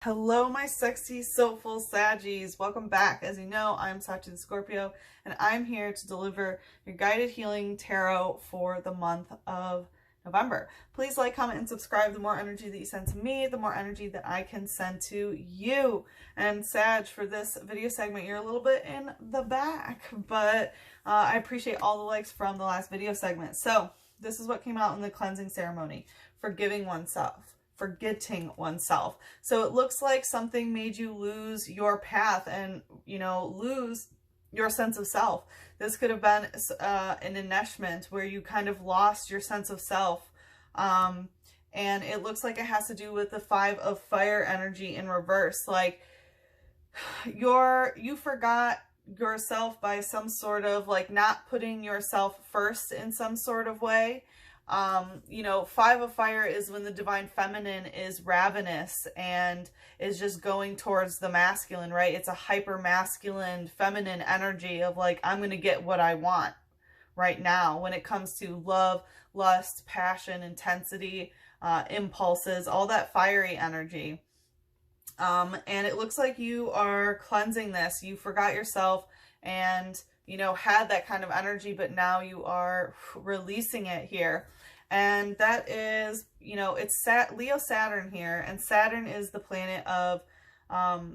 Hello, my sexy, soulful Sagis. Welcome back. As you know, I'm Sachi the Scorpio, and I'm here to deliver your guided healing tarot for the month of November. Please like, comment, and subscribe. The more energy that you send to me, the more energy that I can send to you. And Sag, for this video segment, you're a little bit in the back, but I appreciate all the likes from the last video segment. So this is what came out in the cleansing ceremony: forgiving oneself. Forgetting oneself. So it looks like something made you lose your path and, lose your sense of self. This could have been an enmeshment where you kind of lost your sense of self. And it looks like it has to do with the 5 of fire energy in reverse. Like you forgot yourself by some sort of like not putting yourself first in some sort of way. 5 of fire is when the divine feminine is ravenous and is just going towards the masculine, right? It's a hyper masculine feminine energy of like, I'm going to get what I want right now when it comes to love, lust, passion, intensity, impulses, all that fiery energy. And it looks like you are cleansing this. You forgot yourself and had that kind of energy, but now you are releasing it here. And that is, it's Leo Saturn here, and Saturn is the planet of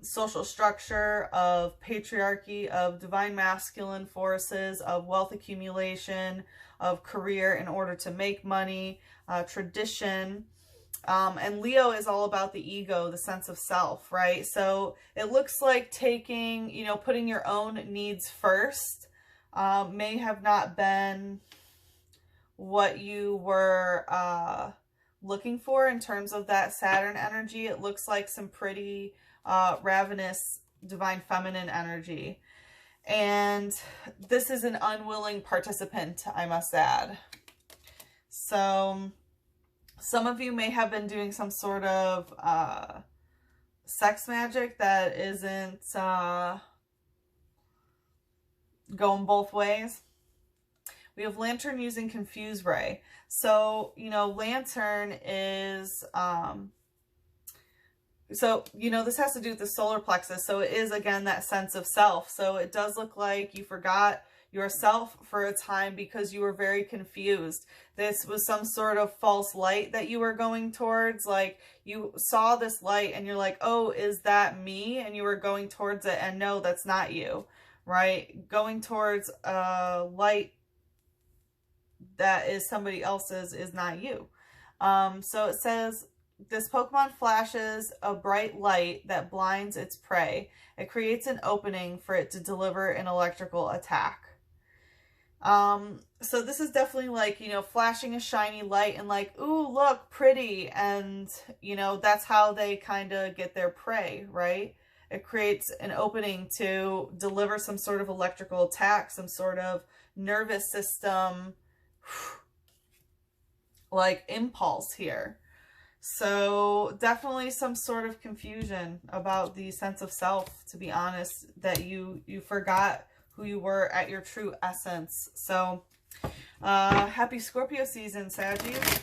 social structure, of patriarchy, of divine masculine forces, of wealth accumulation, of career in order to make money, tradition. And Leo is all about the ego, the sense of self, right? So it looks like taking, putting your own needs first may have not been what you were looking for in terms of that Saturn energy. It looks like some pretty ravenous divine feminine energy. And this is an unwilling participant, I must add. So some of you may have been doing some sort of sex magic that isn't going both ways. We have Lantern using Confuse Ray. So, Lantern is, this has to do with the solar plexus. So it is, again, that sense of self. So it does look like you forgot yourself for a time because you were very confused. This was some sort of false light that you were going towards. Like you saw this light and you're like, oh, is that me? And you were going towards it, and no, that's not you, right? Going towards a light that is somebody else's is not you. So it says, this Pokemon flashes a bright light that blinds its prey. It creates an opening for it to deliver an electrical attack. So this is definitely like, flashing a shiny light and like, ooh, look, pretty. And, that's how they kind of get their prey, right? It creates an opening to deliver some sort of electrical attack, some sort of nervous system like impulse here. So definitely some sort of confusion about the sense of self, to be honest, that you forgot who you were at your true essence. So happy Scorpio season, Saggies.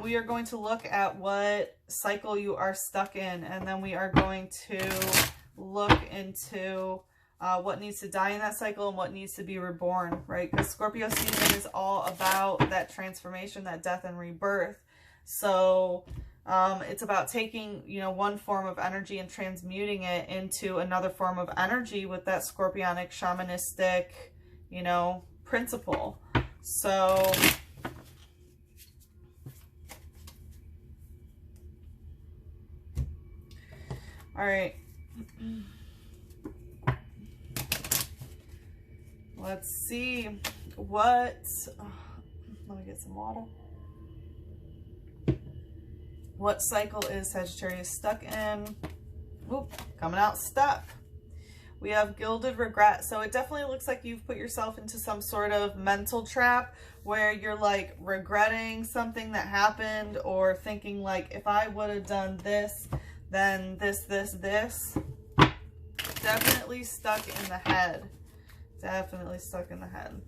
We are going to look at what cycle you are stuck in, and then we are going to look into what needs to die in that cycle and what needs to be reborn, right? Because Scorpio season is all about that transformation, that death and rebirth. So it's about taking, one form of energy and transmuting it into another form of energy with that scorpionic, shamanistic, principle. So all right. Let's see what, let me get some water. What cycle is Sagittarius stuck in? Oop, coming out stuck. We have Gilded Regret. So it definitely looks like you've put yourself into some sort of mental trap where you're like regretting something that happened, or thinking like, if I would have done this, then this. Definitely stuck in the head. Definitely stuck in the head.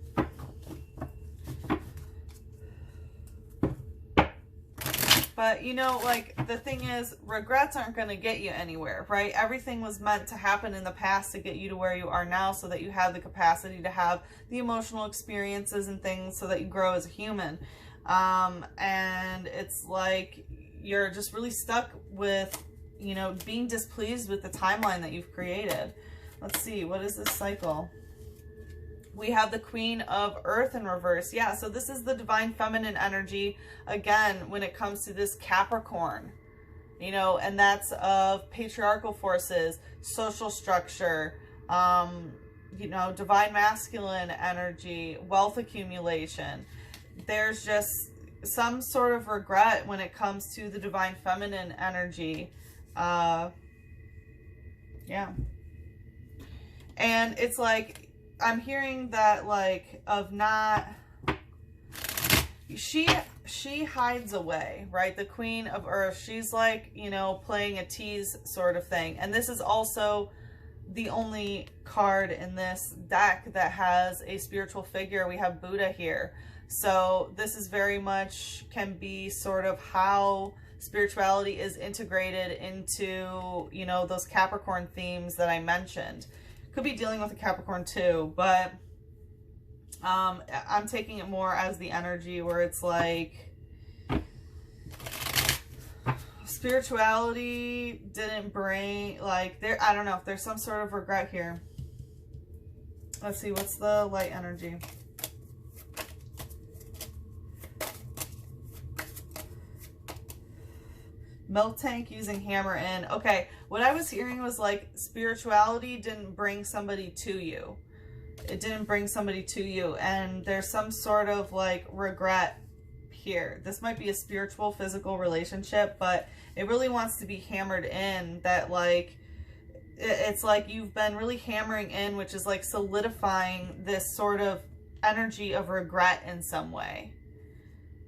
But, you know, like, the thing is, regrets aren't going to get you anywhere, right? Everything was meant to happen in the past to get you to where you are now so that you have the capacity to have the emotional experiences and things so that you grow as a human. And it's like you're just really stuck with, you know, being displeased with the timeline that you've created. Let's see, what is this cycle? We have the Queen of Earth in reverse. Yeah, so this is the divine feminine energy, again, when it comes to this Capricorn, you know, and that's of patriarchal forces, social structure, you know, divine masculine energy, wealth accumulation. There's just some sort of regret when it comes to the divine feminine energy. Yeah. And it's like, I'm hearing that, like, of not, she hides away, right? The Queen of Earth, she's like, you know, playing a tease sort of thing. And this is also the only card in this deck that has a spiritual figure. We have Buddha here. So this is very much can be sort of how spirituality is integrated into, you know, those Capricorn themes that I mentioned. Could be dealing with a Capricorn too, but I'm taking it more as the energy where it's like spirituality didn't bring, like, there, I don't know if there's some sort of regret here. Let's see, what's the light energy? Milk tank using hammer in. Okay, what I was hearing was like spirituality didn't bring somebody to you. It didn't bring somebody to you. And there's some sort of like regret here. This might be a spiritual, physical relationship, but it really wants to be hammered in that, like, it's like you've been really hammering in, which is like solidifying this sort of energy of regret in some way.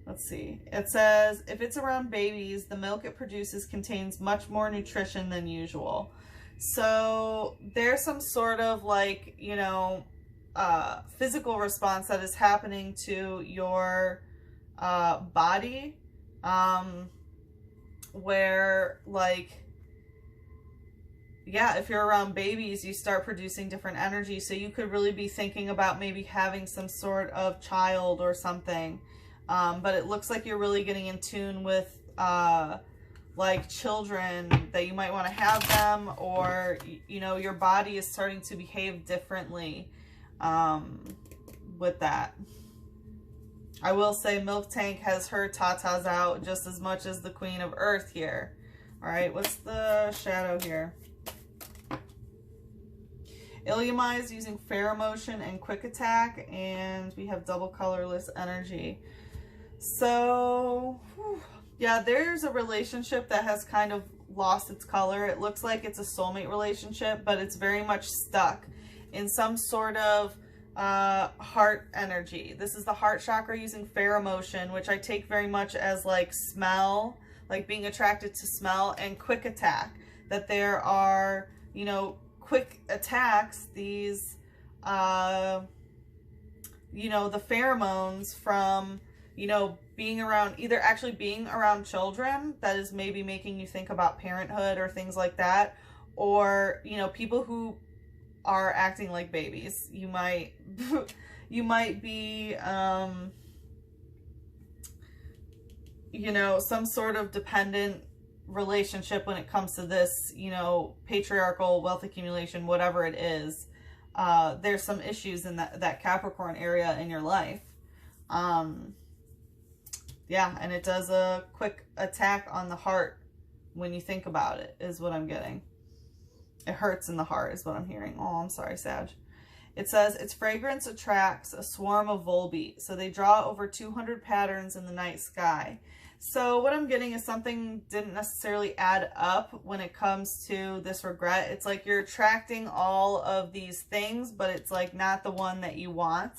Let's see. It says, if it's around babies, the milk it produces contains much more nutrition than usual. So there's some sort of like, you know, physical response that is happening to your body, where, like, yeah, if you're around babies, you start producing different energy. So you could really be thinking about maybe having some sort of child or something. But it looks like you're really getting in tune with, like, children, that you might want to have them, or, you know, your body is starting to behave differently, with that. I will say Milk Tank has her tatas out just as much as the Queen of Earth here. All right, what's the shadow here? Illumize using fair motion and quick attack, and we have double colorless energy. So, yeah, there's a relationship that has kind of lost its color. It looks like it's a soulmate relationship, but it's very much stuck in some sort of heart energy. This is the heart chakra using fair emotion, which I take very much as like smell, like being attracted to smell, and quick attack. That there are, you know, quick attacks, these, you know, the pheromones from, you know, being around, either actually being around children that is maybe making you think about parenthood or things like that, or, you know, people who are acting like babies. You might, you might be, you know, some sort of dependent relationship when it comes to this, you know, patriarchal wealth accumulation, whatever it is. There's some issues in that Capricorn area in your life. Yeah, and it does a quick attack on the heart when you think about it, is what I'm getting. It hurts in the heart is what I'm hearing. Oh, I'm sorry, Sag. It says, its fragrance attracts a swarm of volbeat, so they draw over 200 patterns in the night sky. So what I'm getting is something didn't necessarily add up when it comes to this regret. It's like you're attracting all of these things, but it's like not the one that you want.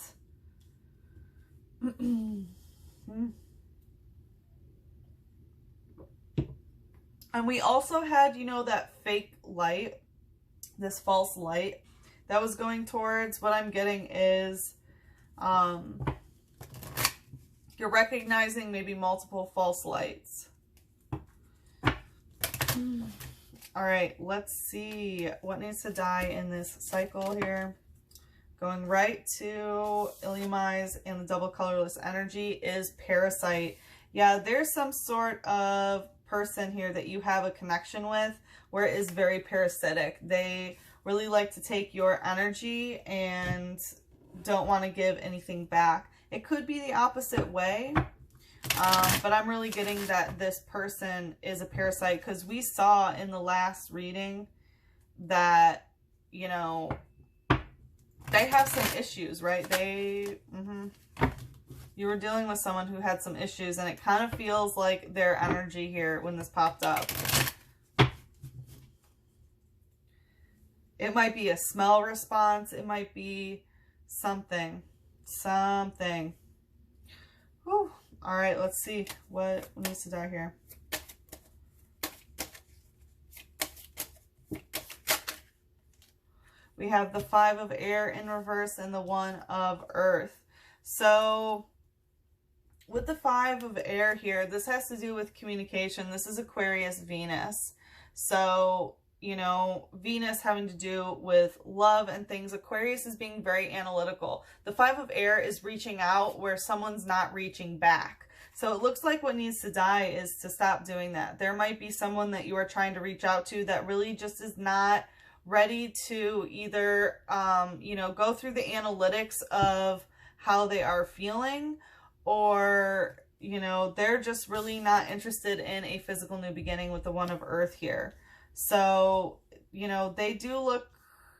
And we also had, you know, that fake light, this false light that was going towards. What I'm getting is you're recognizing maybe multiple false lights. All right, let's see what needs to die in this cycle here. Going right to Illumise and the double colorless energy is Parasite. Yeah, there's some sort of person here that you have a connection with where it is very parasitic. They really like to take your energy and don't want to give anything back. It could be the opposite way, but I'm really getting that this person is a parasite because we saw in the last reading that, you know, they have some issues, right? You were dealing with someone who had some issues, and it kind of feels like their energy here when this popped up. It might be a smell response. It might be something. Whew. All right, let's see what needs to die here. We have the 5 of air in reverse and the 1 of earth. So with the 5 of air here, this has to do with communication. This is Aquarius Venus. So, you know, Venus having to do with love and things. Aquarius is being very analytical. The 5 of air is reaching out where someone's not reaching back. So it looks like what needs to die is to stop doing that. There might be someone that you are trying to reach out to that really just is not ready to either, you know, go through the analytics of how they are feeling, or, you know, they're just really not interested in a physical new beginning with the 1 of earth here. So, you know, they do look,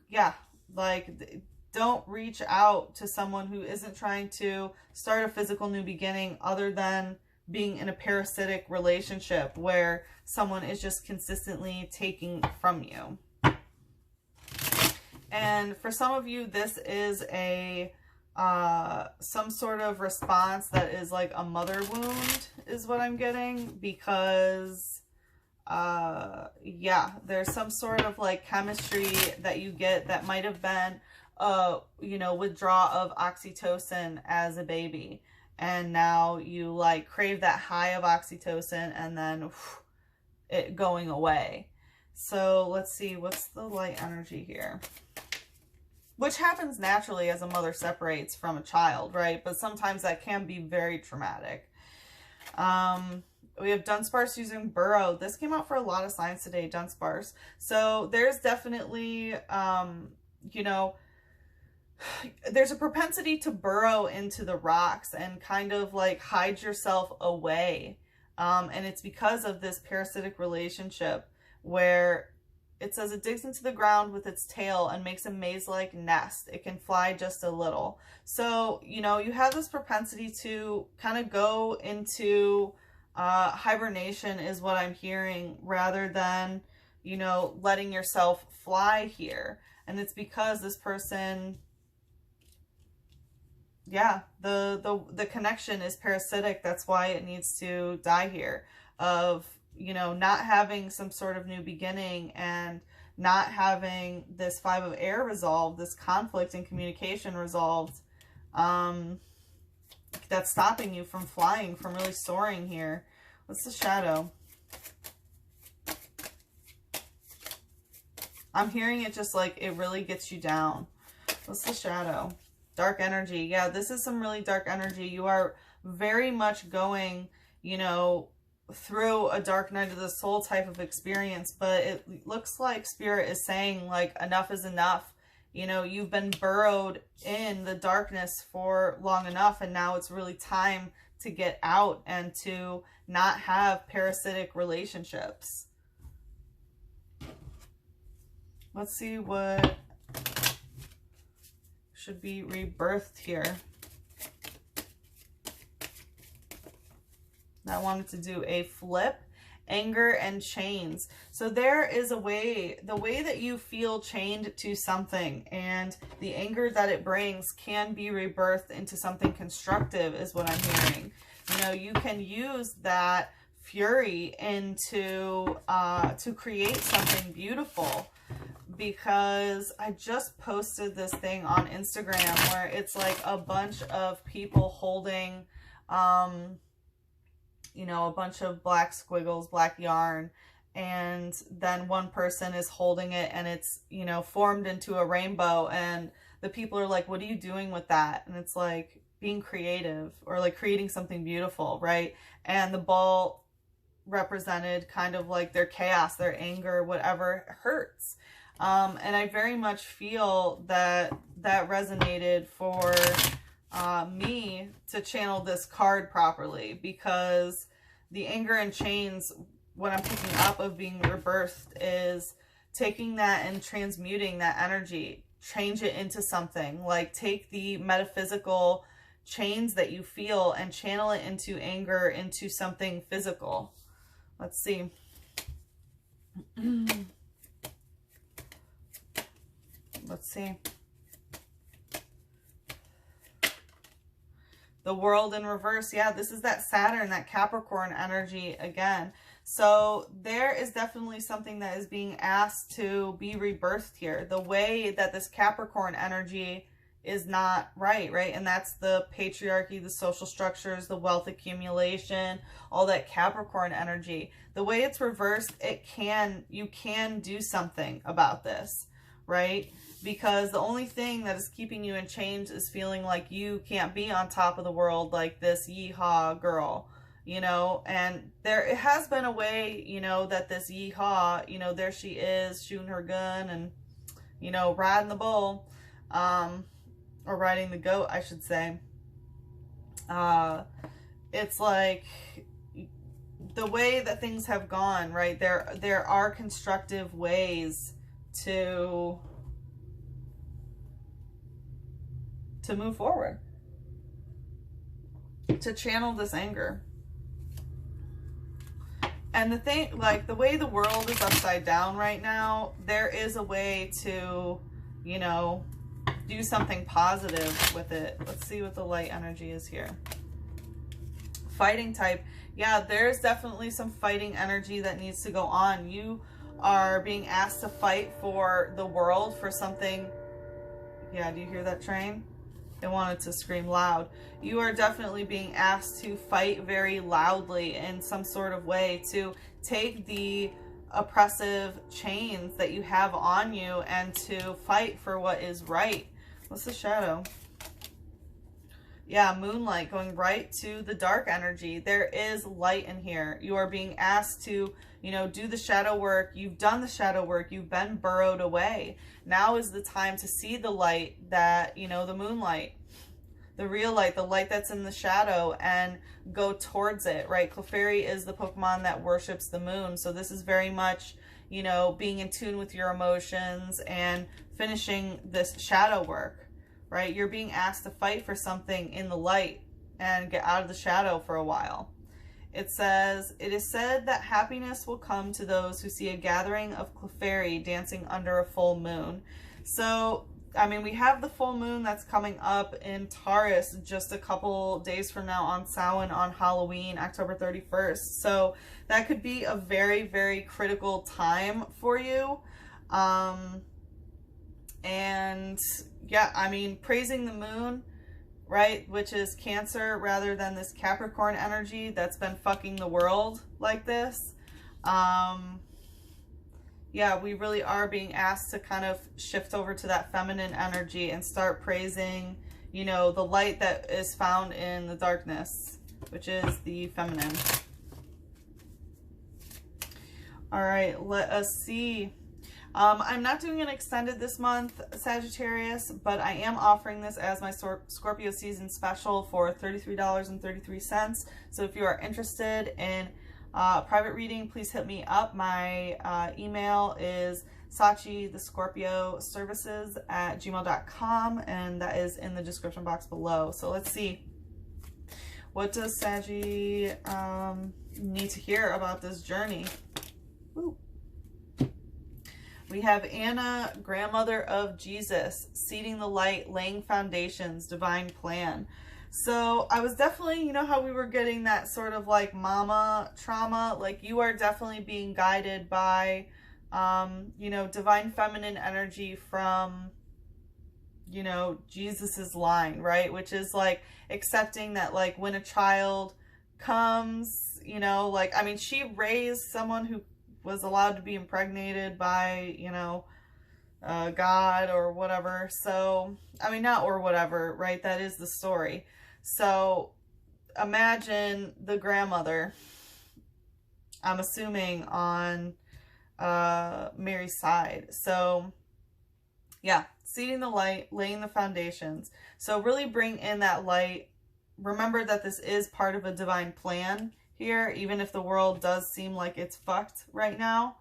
yeah, like don't reach out to someone who isn't trying to start a physical new beginning other than being in a parasitic relationship where someone is just consistently taking from you. And for some of you, this is a some sort of response that is like a mother wound is what I'm getting, because yeah, there's some sort of like chemistry that you get that might have been you know, withdrawal of oxytocin as a baby, and now you like crave that high of oxytocin and then it going away. So let's see, what's the light energy here? Which happens naturally as a mother separates from a child, right? But sometimes that can be very traumatic. We have Dunsparce using burrow. This came out for a lot of signs today, Dunsparce. So there's definitely, you know, there's a propensity to burrow into the rocks and kind of like hide yourself away. And it's because of this parasitic relationship where it says it digs into the ground with its tail and makes a maze-like nest. It can fly just a little. So, you know, you have this propensity to kind of go into hibernation is what I'm hearing, rather than, you know, letting yourself fly here. And it's because this person, yeah, the connection is parasitic. That's why it needs to die here, of, you know, not having some sort of new beginning and not having this 5 of air resolved, this conflict and communication resolved, that's stopping you from flying, from really soaring here. What's the shadow? I'm hearing it just like it really gets you down. What's the shadow? Dark energy. Yeah, this is some really dark energy. You are very much going, you know, through a dark night of the soul type of experience, but it looks like Spirit is saying like enough is enough. You know, you've been burrowed in the darkness for long enough, and now it's really time to get out and to not have parasitic relationships. Let's see what should be rebirthed here. I wanted to do a flip, anger and chains. So there is a way, the way that you feel chained to something and the anger that it brings can be rebirthed into something constructive is what I'm hearing. You know, you can use that fury into, to create something beautiful. Because I just posted this thing on Instagram where it's like a bunch of people holding, you know, a bunch of black squiggles, black yarn, and then one person is holding it and it's, you know, formed into a rainbow, and the people are like, what are you doing with that? And it's like being creative, or like creating something beautiful, right? And the ball represented kind of like their chaos, their anger, whatever hurts. And I very much feel that that resonated for me to channel this card properly, because the anger and chains, what I'm picking up of being rebirthed, is taking that and transmuting that energy, change it into something. Like, take the metaphysical chains that you feel and channel it into anger, into something physical. Let's see. Let's see. The World in reverse. Yeah, this is that Saturn, that Capricorn energy again. So there is definitely something that is being asked to be rebirthed here. The way that this Capricorn energy is not right? And that's the patriarchy, the social structures, the wealth accumulation, all that Capricorn energy. The way it's reversed, you can do something about this, right? Because the only thing that is keeping you in chains is feeling like you can't be on top of the world like this yeehaw girl, you know. And it has been a way, you know, that this yeehaw, you know, there she is shooting her gun and, you know, riding the bull, or riding the goat, I should say. It's like the way that things have gone, right? There are constructive ways to move forward, to channel this anger. And the thing, like, the way the world is upside down right now, there is a way to, you know, do something positive with it. Let's see what the light energy is here. Fighting type. Yeah, there's definitely some fighting energy that needs to go on. You are being asked to fight for the world, for something. Yeah, do you hear that train? It wanted to scream loud. You are definitely being asked to fight very loudly in some sort of way, to take the oppressive chains that you have on you and to fight for what is right. What's the shadow? Yeah, moonlight, going right to the dark energy. There is light in here. You are being asked to, you know, do the shadow work. You've done the shadow work. You've been burrowed away. Now is the time to see the light that, you know, the moonlight, the real light, the light that's in the shadow, and go towards it, right? Clefairy is the Pokemon that worships the moon. So this is very much, you know, being in tune with your emotions and finishing this shadow work, right? You're being asked to fight for something in the light and get out of the shadow for a while. It says, it is said that happiness will come to those who see a gathering of Clefairy dancing under a full moon. So, I mean, we have the full moon that's coming up in Taurus just a couple days from now on Samhain, on Halloween, October 31st. So that could be a very, very critical time for you. And yeah, I mean, praising the moon, right, which is Cancer, rather than this Capricorn energy that's been fucking the world like this. Yeah, we really are being asked to kind of shift over to that feminine energy and start praising, you know, the light that is found in the darkness, which is the feminine. All right, let us see. I'm not doing an extended this month, Sagittarius, but I am offering this as my Scorpio season special for $33.33. So if you are interested in private reading, please hit me up. My email is Sachi the Scorpio Services at gmail.com, and that is in the description box below. So let's see. What does Saggy need to hear about this journey? Woo. We have Anna, grandmother of Jesus, seeding the light, laying foundations, divine plan. So I was definitely, you know how we were getting that sort of like mama trauma, like you are definitely being guided by, you know, divine feminine energy from, you know, Jesus's line, right? Which is like accepting that, like, when a child comes, you know, like, I mean, she raised someone who was allowed to be impregnated by, you know, God or whatever. So, I mean, not or whatever, right? That is the story. So imagine the grandmother, I'm assuming on Mary's side. So yeah, seeding the light, laying the foundations. So really bring in that light. Remember that this is part of a divine plan here, even if the world does seem like it's fucked right now.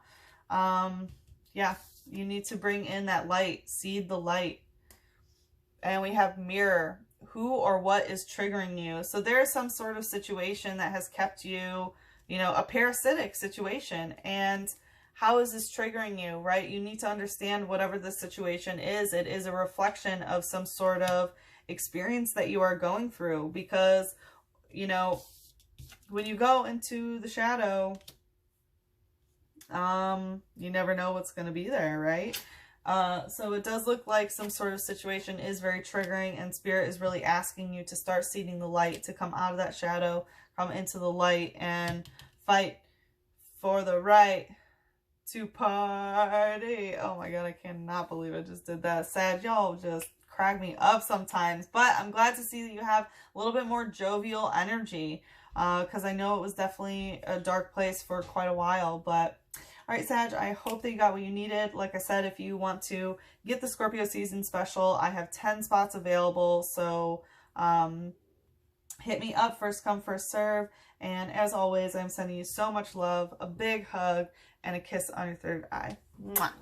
Yeah, you need to bring in that light, seed the light. And we have mirror. Who or what is triggering you? So there is some sort of situation that has kept you, you know, a parasitic situation. And how is this triggering you, right? You need to understand whatever the situation is. It is a reflection of some sort of experience that you are going through, because, you know, when you go into the shadow, you never know what's going to be there, right? So it does look like some sort of situation is very triggering, and Spirit is really asking you to start seeding the light, to come out of that shadow, come into the light, and fight for the right to party. Oh my god, I cannot believe I just did that. Sag, y'all just crack me up sometimes, but I'm glad to see that you have a little bit more jovial energy, because I know it was definitely a dark place for quite a while. But all right, Sag, I hope that you got what you needed. Like I said, if you want to get the Scorpio season special, I have 10 spots available. So hit me up, first come, first serve. And as always, I'm sending you so much love, a big hug, and a kiss on your third eye. Mwah.